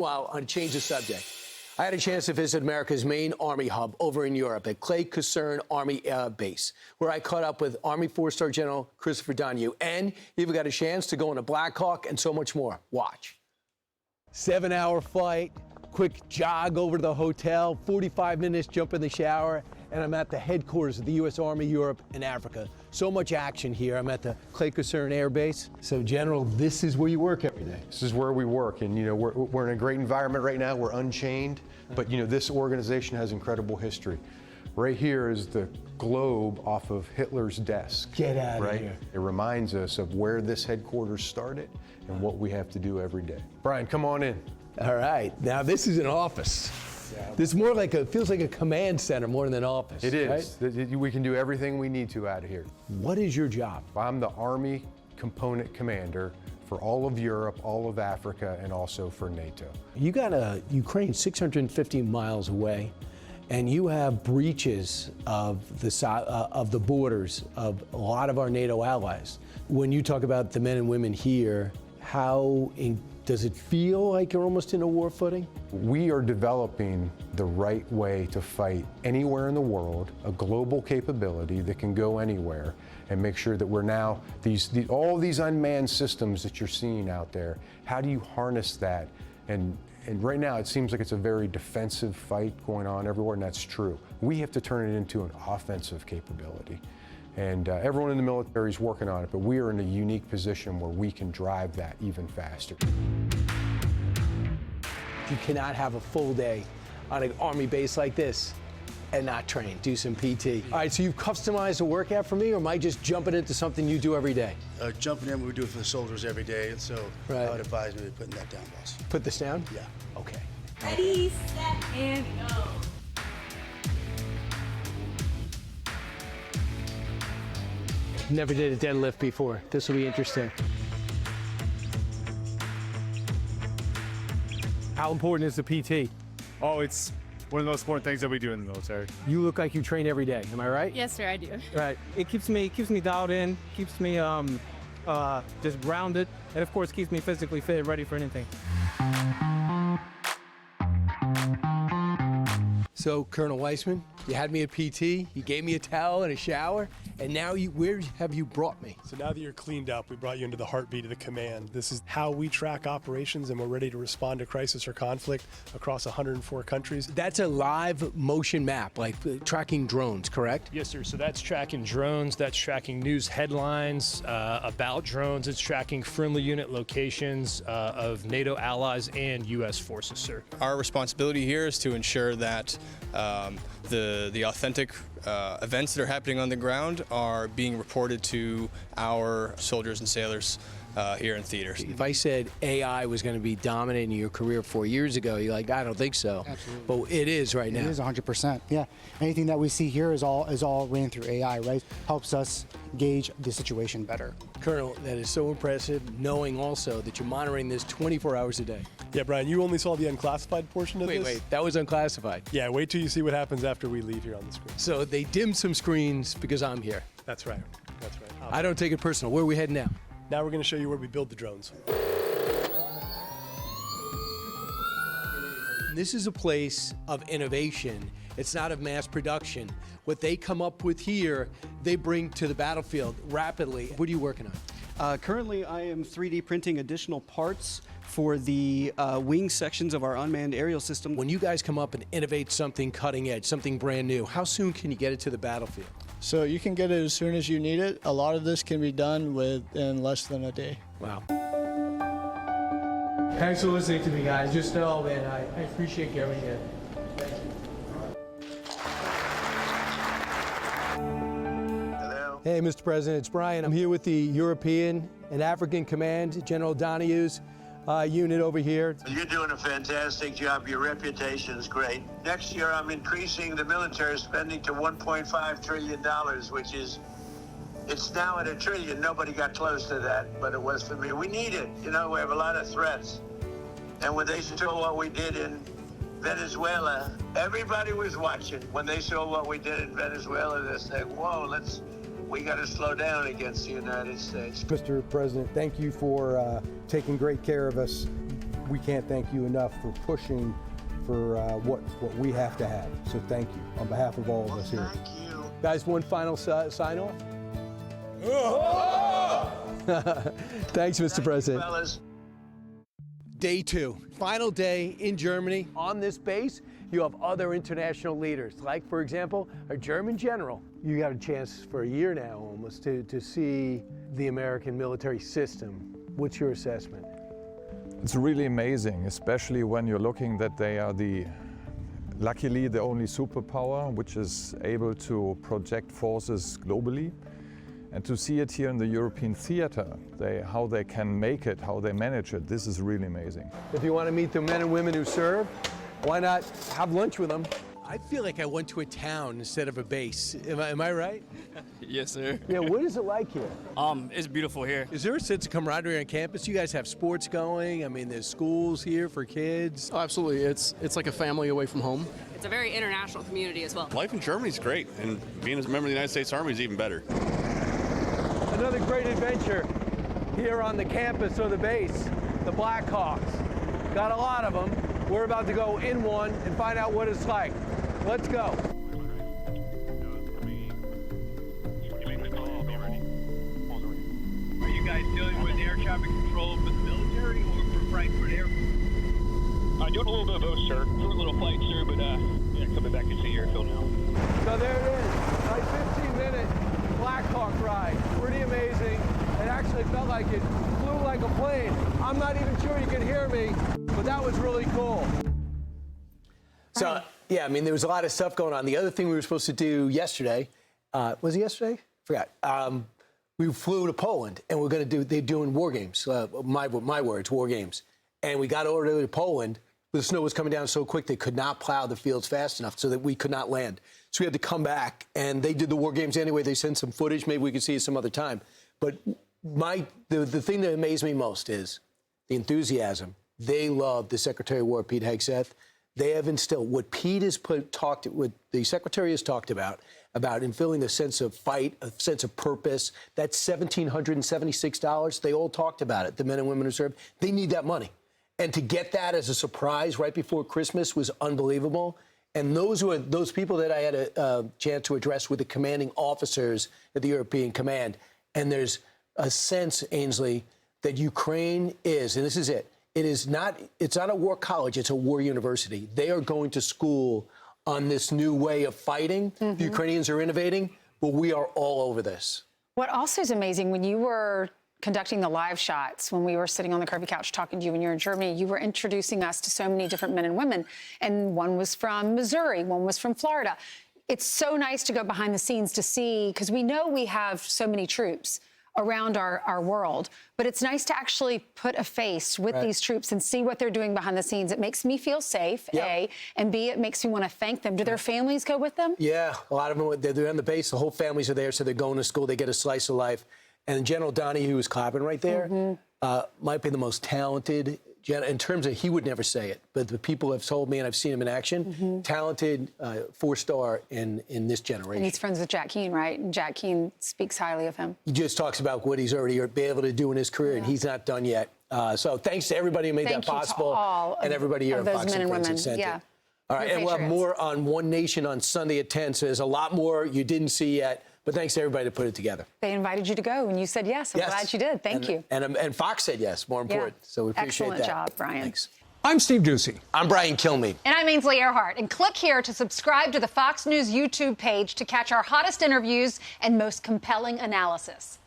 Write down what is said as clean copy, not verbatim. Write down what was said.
Well, on change of subject, I had a chance to visit America's main Army hub over in Europe at Clay Caserne Army Base, where I caught up with Army 4-star General Christopher Donahue, and even got a chance to go on a Black Hawk and so much more. Watch. 7-hour flight, quick jog over to the hotel, 45 minutes, jump in the shower, and I'm at the headquarters of the U.S. Army Europe and Africa. So much action here. I'm at the Clay Caserne Air Base. So, General, this is where you work every day. This is where we work, and we're in a great environment right now. We're unchained, but this organization has incredible history. Right here is the globe off of Hitler's desk. Get out of here. It reminds us of where this headquarters started and what we have to do every day. Brian, come on in. All right. Now, this is an office. This is more like feels like a command center more than an office. It is. Right? We can do everything we need to out of here. What is your job? I'm the Army Component Commander for all of Europe, all of Africa, and also for NATO. You got a Ukraine 650 miles away, and you have breaches of the borders of a lot of our NATO allies. When you talk about the men and women here, does it feel like you're almost in a war footing? We are developing the right way to fight anywhere in the world, a global capability that can go anywhere, and make sure that we're now, all these unmanned systems that you're seeing out there, how do you harness that? And right now it seems like it's a very defensive fight going on everywhere, and that's true. We have to turn it into an offensive capability. And everyone in the military is working on it, but we are in a unique position where we can drive that even faster. You cannot have a full day on an Army base like this and not train, do some PT. All right, so you've customized a workout for me, or am I just jumping into something you do every day? Jumping in, we do it for the soldiers every day, and so I would advise maybe putting that down, boss. Put this down? Yeah. Okay. Ready, set, and go. Never did a deadlift before. This will be interesting. How important is the PT? Oh, it's one of the most important things that we do in the military. You look like you train every day. Am I right? Yes, sir, I do. Right. It keeps me dialed in, keeps me just grounded, and of course keeps me physically fit, ready for anything. So, Colonel Weissman, you had me at PT, you gave me a towel and a shower, and now where have you brought me? So now that you're cleaned up, we brought you into the heartbeat of the command. This is how we track operations, and we're ready to respond to crisis or conflict across 104 countries. That's a live motion map, like tracking drones, correct? Yes, sir. So that's tracking drones, that's tracking news headlines about drones, it's tracking friendly unit locations of NATO allies and U.S. forces, sir. Our responsibility here is to ensure that the authentic events that are happening on the ground are being reported to our soldiers and sailors here in theaters. If I said AI was going to be dominating your career 4 years ago, you're like, I don't think so. Absolutely. But it is right now. It is 100%. Yeah. Anything that we see here is all ran through AI, right? Helps us gauge the situation better. Colonel, that is so impressive, knowing also that you're monitoring this 24 hours a day. Yeah, Brian, you only saw the unclassified portion of this? Wait, that was unclassified. Yeah, wait till you see what happens after we leave here on the screen. So they dimmed some screens because I'm here. That's right. That's right. I don't take it personal. Where are we heading now? Now we're going to show you where we build the drones. This is a place of innovation. It's not of mass production. What they come up with here, they bring to the battlefield rapidly. What are you working on? Currently, I am 3D printing additional parts for the wing sections of our unmanned aerial system. When you guys come up and innovate something cutting edge, something brand new, how soon can you get it to the battlefield? So you can get it as soon as you need it. A lot of this can be done within less than a day. Wow. Thanks for listening to me, guys. Just know, man, I appreciate everything. Thank you. Hello? Hey, Mr. President, it's Brian. I'm here with the European and African Command, General Donahue's unit over here. You're doing a fantastic job. Your reputation is great. Next year, I'm increasing the military spending to $1.5 trillion, which is, it's now at $1 trillion. Nobody got close to that, but it was for me. We need it. You know, we have a lot of threats. And when they saw what we did in Venezuela, everybody was watching. When they saw what we did in Venezuela, they said, whoa, we got to slow down against the United States. Mr. President, thank you for taking great care of us we can't thank you enough for pushing for what we have to have. So thank you on behalf of all of us here. Guys, one final sign-off. Thanks, Mr. President. Fellas. Day 2, final day in Germany. On this base, you have other international leaders, like, for example, a German general. You got a chance for a year now almost to see the American military system. What's your assessment? It's really amazing, especially when you're looking that they are luckily the only superpower which is able to project forces globally. And to see it here in the European theater, how they can make it, how they manage it, this is really amazing. If you want to meet the men and women who serve, why not have lunch with them? I feel like I went to a town instead of a base. Am I right? Yes, sir. Yeah, what is it like here? It's beautiful here. Is there a sense of camaraderie on campus? You guys have sports going? I mean, there's schools here for kids. Oh, absolutely. It's like a family away from home. It's a very international community as well. Life in Germany is great, and being a member of the United States Army is even better. Another great adventure here on the campus of the base, the Blackhawks. Got a lot of them. We're about to go in one and find out what it's like. Let's go. Are you guys dealing with air traffic control for the military or for Frankfurt Airport? Doing a little bit of both, sir. Threw a little flight through, but yeah, coming back into the airfield now. So there it is, my 15-minute Blackhawk ride. Pretty amazing. It actually felt like it flew like a plane. I'm not even sure you can hear me, but that was really cool. So, yeah, I mean, there was a lot of stuff going on. The other thing we were supposed to do yesterday, was it yesterday? Forgot. We flew to Poland, and they're doing war games. My words, war games. And we got over to Poland. The snow was coming down so quick they could not plow the fields fast enough so that we could not land. So we had to come back, and they did the war games anyway. They sent some footage. Maybe we could see it some other time. But the thing that amazed me most is the enthusiasm. They love the Secretary of War, Pete Hegseth. They have instilled what Pete has what the Secretary has talked about instilling the sense of fight, a sense of purpose. That's $1,776. They all talked about it, the men and women who serve. They need that money. And to get that as a surprise right before Christmas was unbelievable. And those people that I had a chance to address were the commanding officers at the European Command. And there's a sense, Ainsley, that Ukraine is, and this is it, it's not a war college, it's a war university. They are going to school on this new way of fighting. Mm-hmm. The Ukrainians are innovating, but we are all over this. What also is amazing, when you were conducting the live shots, when we were sitting on the Kirby couch talking to you when you were in Germany, you were introducing us to so many different men and women. And one was from Missouri, one was from Florida. It's so nice to go behind the scenes to see, because we know we have so many troops around our world, but it's nice to actually put a face with these troops and see what they're doing behind the scenes. It makes me feel safe, A, and B, it makes me want to thank them. Do their families go with them? Yeah, a lot of them, they're on the base, the whole families are there, so they're going to school, they get a slice of life. And General Donahue, who's clapping right there, might be the most talented, in terms of, he would never say it, but the people have told me, and I've seen him in action, talented 4-star in this generation. And he's friends with Jack Keane, right? And Jack Keane speaks highly of him. He just talks about what he's already been able to do in his career, and he's not done yet. So thanks to everybody who made that possible, and everybody here at Fox and Friends that sent it. All right, and we'll have more on One Nation on Sunday at 10, so there's a lot more you didn't see yet. But thanks to everybody to put it together. They invited you to go, and you said yes. I'm glad you did. Thank you. And Fox said yes, more important. So we appreciate that. Excellent job, Brian. Thanks. I'm Steve Doocy. I'm Brian Kilmeade. And I'm Ainsley Earhart. And click here to subscribe to the Fox News YouTube page to catch our hottest interviews and most compelling analysis.